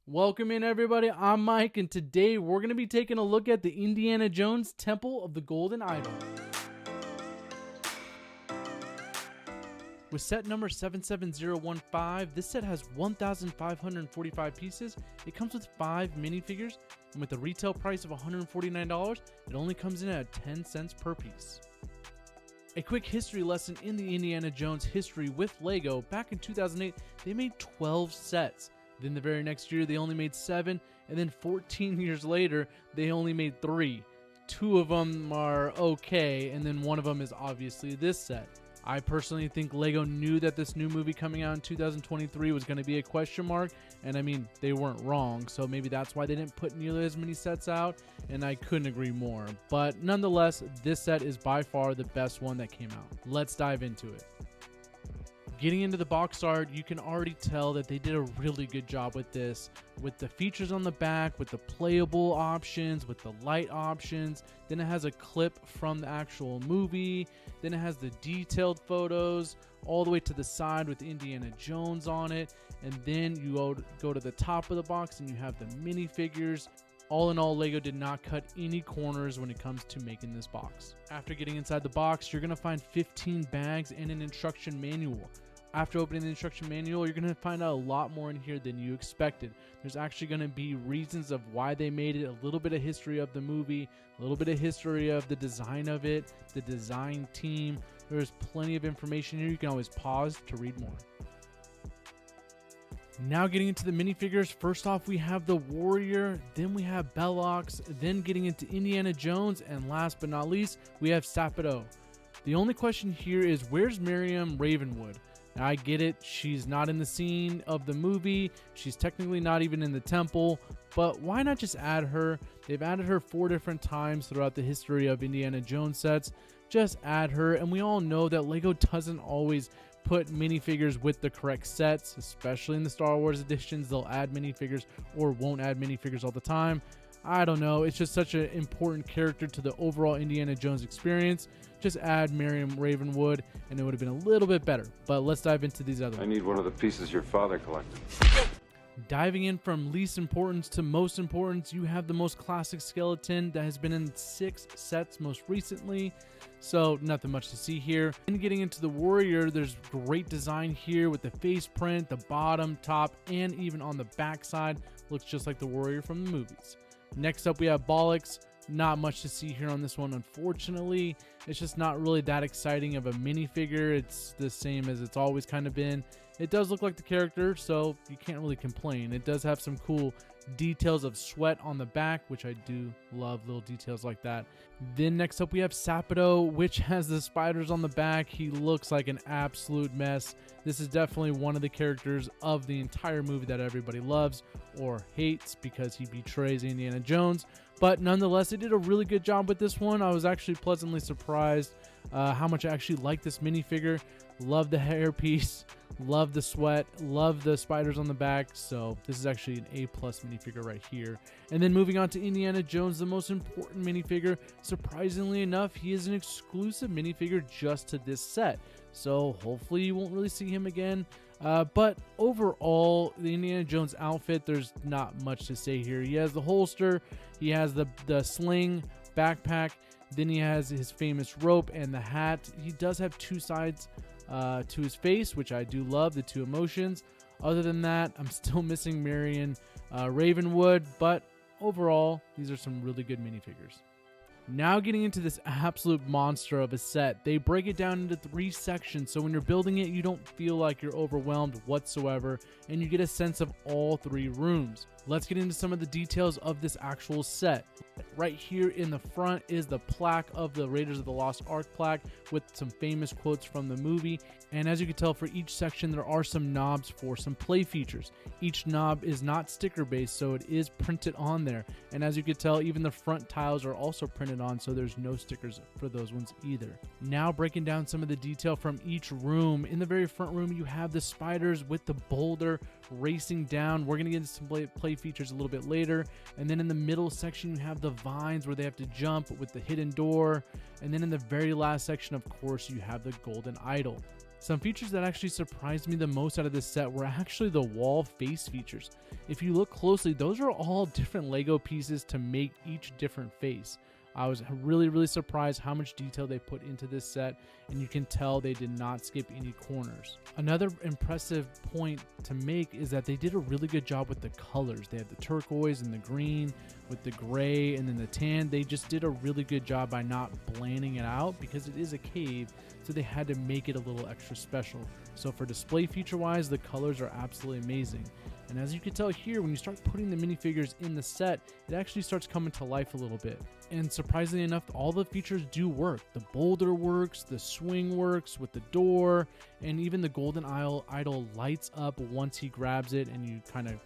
Welcome in, everybody. I'm Mike, and today we're going to be taking a look at the Indiana Jones Temple of the Golden Idol. With set number 77015, this set has 1,545 pieces. It comes with 5 minifigures, and with a retail price of $149, it only comes in at 10 cents per piece. A quick history lesson in the Indiana Jones history with LEGO. Back in 2008, they made 12 sets. Then the very next year, they only made 7, and then 14 years later, they only made 3. 2 of them are okay, and then one of them is obviously this set. I personally think LEGO knew that this new movie coming out in 2023 was going to be a question mark, and I mean, they weren't wrong, so maybe that's why they didn't put nearly as many sets out, and I couldn't agree more. But nonetheless, this set is by far the best one that came out. Let's dive into it. Getting into the box art, you can already tell that they did a really good job with this, with the features on the back, with the playable options, with the light options. Then it has a clip from the actual movie. Then it has the detailed photos all the way to the side with Indiana Jones on it. And then you go to the top of the box and you have the minifigures. All in all, LEGO did not cut any corners when it comes to making this box. After getting inside the box, you're going to find 15 bags and an instruction manual. After opening the instruction manual, you're going to find out a lot more in here than you expected. There's actually going to be reasons of why they made it, a little bit of history of the movie, a little bit of history of the design of it, the design team. There's plenty of information here. You can always pause to read more. Now getting into the minifigures, first off we have the Warrior, then we have Bellox, then getting into Indiana Jones, and last but not least, we have Sapato. The only question here is, where's Miriam Ravenwood? Now I get it, she's not in the scene of the movie, she's technically not even in the temple, but why not just add her? They've added her 4 different times throughout the history of Indiana Jones sets. Just add her, and we all know that LEGO doesn't always put minifigures with the correct sets, especially in the Star Wars editions. They'll add minifigures or won't add minifigures all the time. I don't know, it's just such an important character to the overall Indiana Jones experience. Just add Miriam Ravenwood and it would have been a little bit better. But let's dive into these other ones. I need one of the pieces your father collected. Diving in from least importance to most importance, you have the most classic skeleton that has been in 6 sets most recently. So nothing much to see here. And getting into the Warrior, there's great design here with the face print, the bottom, top, and even on the back side. Looks just like the Warrior from the movies. Next up we have Bollocks. Not much to see here on this one, unfortunately. It's just not really that exciting of a minifigure. It's the same as it's always kind of been. It does look like the character, so you can't really complain. It does have some cool details of sweat on the back, which I do love, little details like that. Then next up we have Sapato, which has the spiders on the back. He looks like an absolute mess. This is definitely one of the characters of the entire movie that everybody loves or hates because he betrays Indiana Jones. But nonetheless, they did a really good job with this one. I was actually pleasantly surprised how much I actually like this minifigure. Love the hairpiece, love the sweat, love the spiders on the back. So this is actually an A+ minifigure right here. And then moving on to Indiana Jones, the most important minifigure. Surprisingly enough, he is an exclusive minifigure just to this set. So hopefully you won't really see him again. But overall, the Indiana Jones outfit, there's not much to say here. He has the holster, he has the sling, backpack, then he has his famous rope and the hat. He does have 2 sides to his face, which I do love, the 2 emotions. Other than that, I'm still missing Miriam Ravenwood, but overall, these are some really good minifigures. Now getting into this absolute monster of a set. They break it down into 3 sections, so when you're building it, you don't feel like you're overwhelmed whatsoever, and you get a sense of all 3 rooms. Let's get into some of the details of this actual set. Right here in the front is the plaque of the Raiders of the Lost Ark plaque with some famous quotes from the movie. And as you can tell, for each section, there are some knobs for some play features. Each knob is not sticker based, so it is printed on there. And as you can tell, even the front tiles are also printed on, so there's no stickers for those ones either. Now breaking down some of the detail from each room. In the very front room, you have the spiders with the boulder racing down. We're going to get into some play features a little bit later. And then in the middle section, you have the vines where they have to jump with the hidden door. And then in the very last section, of course, you have the golden idol. Some features that actually surprised me the most out of this set were actually the wall face features. If you look closely, those are all different Lego pieces to make each different face. I was really surprised how much detail they put into this set, and you can tell they did not skip any corners. Another impressive point to make is that they did a really good job with the colors. They had the turquoise and the green with the gray and then the tan. They just did a really good job by not blanding it out because it is a cave, so they had to make it a little extra special. So for display feature wise, the colors are absolutely amazing. And as you can tell here, when you start putting the minifigures in the set, it actually starts coming to life a little bit. And surprisingly enough, all the features do work. The boulder works, the swing works with the door, and even the golden idol lights up once he grabs it and you kind of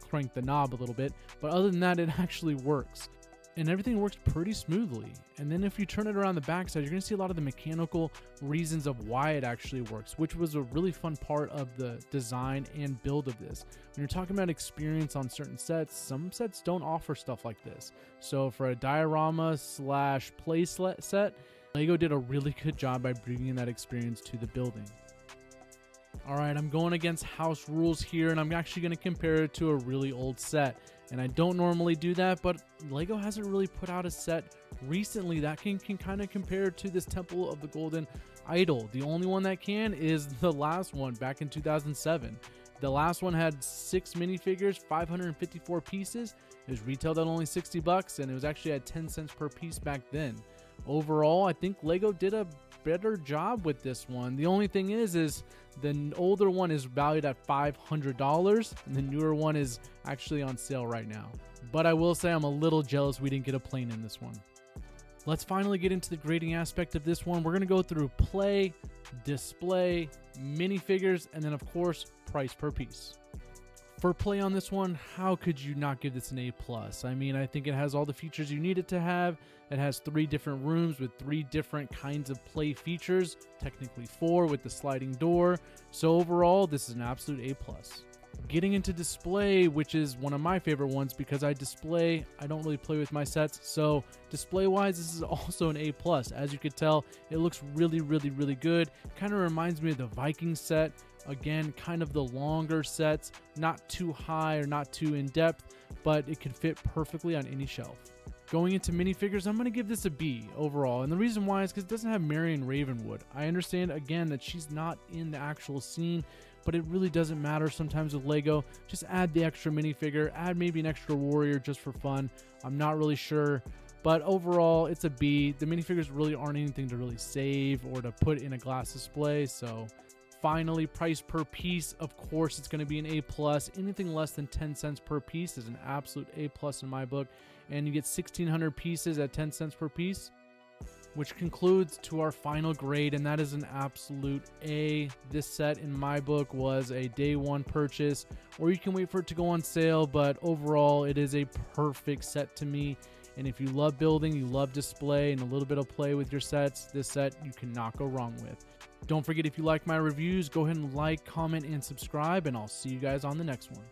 crank the knob a little bit. But other than that, it actually works. And everything works pretty smoothly. And then if you turn it around the backside, you're going to see a lot of the mechanical reasons of why it actually works, which was a really fun part of the design and build of this. When you're talking about experience on certain sets, some sets don't offer stuff like this. So for a diorama / play set, Lego did a really good job by bringing that experience to the building. All right, I'm going against house rules here, and I'm actually going to compare it to a really old set. And I don't normally do that, but Lego hasn't really put out a set recently that can kind of compare to this Temple of the Golden Idol. The only one that can is the last one back in 2007. The last one had 6 minifigures, 554 pieces. It was retailed at only $60, and it was actually at 10 cents per piece back then. Overall, I think Lego did a better job with this one. The only thing is the older one is valued at $500, and the newer one is actually on sale right now. But I will say I'm a little jealous we didn't get a plane in this one. Let's finally get into the grading aspect of this one. We're going to go through play, display, minifigures, and then of course price per piece. For play on this one, how could you not give this an A+? I mean, I think it has all the features you need it to have. It has 3 different rooms with 3 different kinds of play features, technically 4 with the sliding door. So overall, this is an absolute A+. Getting into display, which is one of my favorite ones because I don't really play with my sets. So display wise, this is also an A+. As you could tell, it looks really good. Kind of reminds me of the Viking set. Again, kind of the longer sets, not too high or not too in depth, but it could fit perfectly on any shelf. Going into minifigures, I'm going to give this a B overall. And the reason why is because it doesn't have Marion Ravenwood. I understand, again, that she's not in the actual scene, but it really doesn't matter sometimes with Lego. Just add the extra minifigure, add maybe an extra warrior just for fun. I'm not really sure. But overall, it's a B. The minifigures really aren't anything to really save or to put in a glass display, so... Finally, price per piece, of course, it's going to be an A+. Anything less than 10 cents per piece is an absolute A+ in my book. And you get 1,600 pieces at 10 cents per piece, which concludes to our final grade, and that is an absolute A. This set, in my book, was a day one purchase, or you can wait for it to go on sale, but overall, it is a perfect set to me. And if you love building, you love display, and a little bit of play with your sets, this set you cannot go wrong with. Don't forget, if you like my reviews, go ahead and like, comment, and subscribe, and I'll see you guys on the next one.